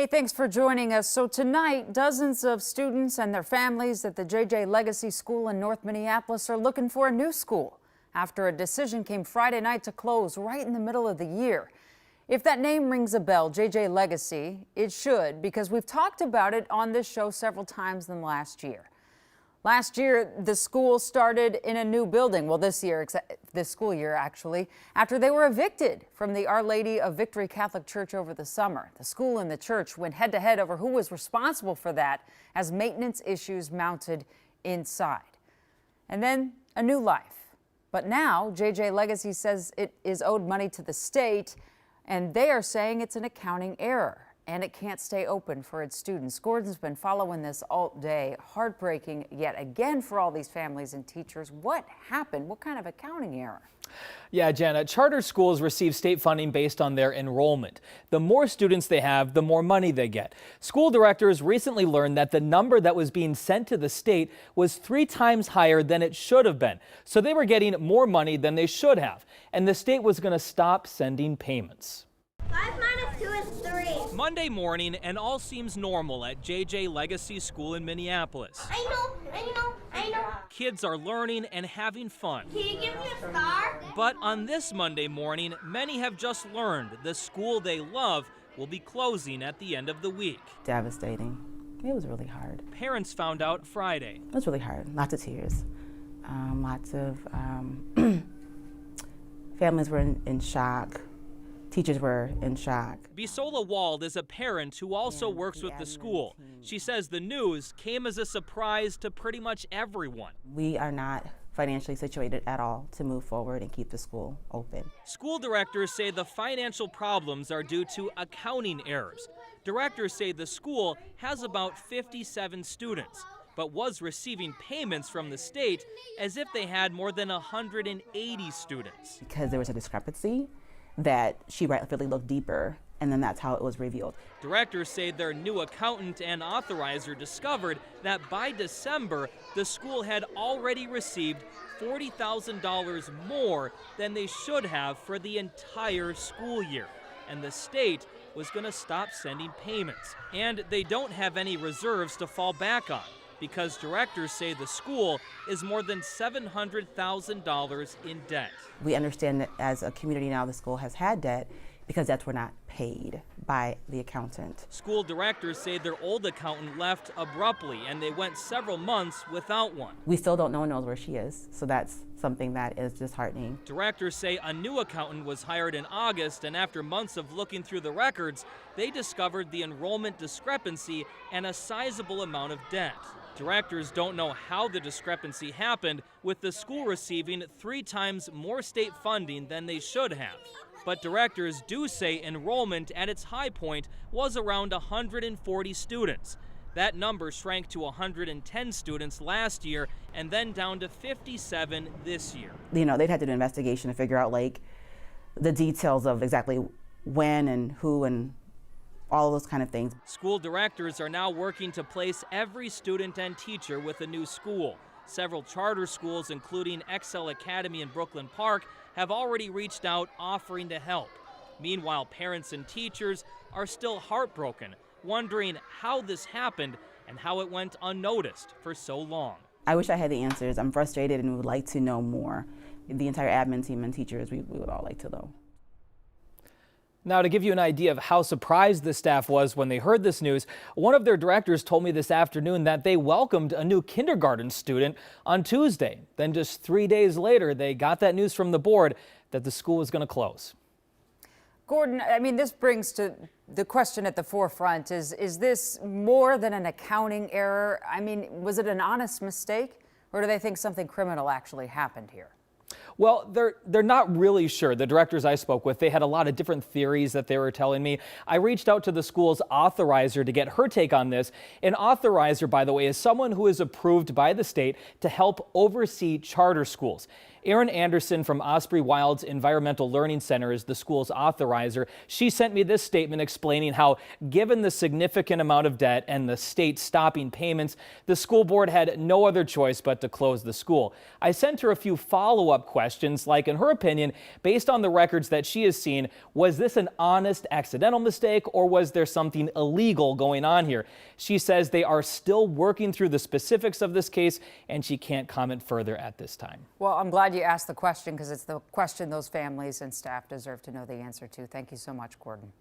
Hey, thanks for joining us. So tonight, dozens of students and their families at the J.J. Legacy School in North Minneapolis are looking for a new school after a decision came Friday night to close right in the middle of the year. If that name rings a bell, J.J. Legacy, it should, because we've talked about it on this show several times in the last year. Last year, the school started in a new building. Well, this school year, actually, after they were evicted from the Our Lady of Victory Catholic Church over the summer. The school and the church went head to head over who was responsible for that as maintenance issues mounted inside. And then a new life. But now, J.J. Legacy says it is owed money to the state, and they are saying it's an accounting error. And it can't stay open for its students. Gordon's been following this all day. Heartbreaking yet again for all these families and teachers. What happened? What kind of accounting error? Yeah, Jana, charter schools receive state funding based on their enrollment. The more students they have, the more money they get. School directors recently learned that the number that was being sent to the state was 3 times higher than it should have been. So they were getting more money than they should have. And the state was going to stop sending payments. 5 minus 2 is 3. Monday morning, and all seems normal at J.J. Legacy School in Minneapolis. I know. Kids are learning and having fun. Can you give me a star? But on this Monday morning, many have just learned the school they love will be closing at the end of the week. Devastating. It was really hard. Parents found out Friday. It was really hard. Lots of tears. Lots of families were in shock. Teachers were in shock. Bisola Wald is a parent who also works with the school. She says the news came as a surprise to pretty much everyone. We are not financially situated at all to move forward and keep the school open. School directors say the financial problems are due to accounting errors. Directors say the school has about 57 students, but was receiving payments from the state as if they had more than 180 students. Because there was a discrepancy, that she rightfully looked deeper, and then that's how it was revealed. Directors say their new accountant and authorizer discovered that by December, the school had already received $40,000 more than they should have for the entire school year. And the state was going to stop sending payments. And they don't have any reserves to fall back on, because directors say the school is more than $700,000 in debt. We understand that as a community now the school has had debt because debts were not paid by the accountant. School directors say their old accountant left abruptly and they went several months without one. We still don't know where she is, so that's something that is disheartening. Directors say a new accountant was hired in August, and after months of looking through the records, they discovered the enrollment discrepancy and a sizable amount of debt. Directors don't know how the discrepancy happened, with the school receiving 3 times more state funding than they should have. But directors do say enrollment at its high point was around 140 students. That number shrank to 110 students last year and then down to 57 this year. You know, they'd had to do an investigation to figure out like the details of exactly when and who and all those kind of things. School directors are now working to place every student and teacher with a new school. Several charter schools, including Excel Academy in Brooklyn Park, have already reached out offering to help. Meanwhile, parents and teachers are still heartbroken, wondering how this happened and how it went unnoticed for so long. I wish I had the answers. I'm frustrated and would like to know more. The entire admin team and teachers, we would all like to know. Now, to give you an idea of how surprised the staff was when they heard this news, one of their directors told me this afternoon that they welcomed a new kindergarten student on Tuesday. Then just 3 days later, they got that news from the board that the school was going to close. Gordon, I mean, this brings to the question at the forefront. Is this more than an accounting error? I mean, was it an honest mistake, or do they think something criminal actually happened here? Well, they're not really sure. The directors I spoke with, they had a lot of different theories that they were telling me. I reached out to the school's authorizer to get her take on this. An authorizer, by the way, is someone who is approved by the state to help oversee charter schools. Erin Anderson from Osprey Wild's Environmental Learning Center is the school's authorizer. She sent me this statement explaining how, given the significant amount of debt and the state stopping payments, the school board had no other choice but to close the school. I sent her a few follow-up questions, like, in her opinion, based on the records that she has seen, was this an honest accidental mistake or was there something illegal going on here? She says they are still working through the specifics of this case and she can't comment further at this time. Well, I'm glad you asked the question because it's the question those families and staff deserve to know the answer to. Thank you so much, Gordon.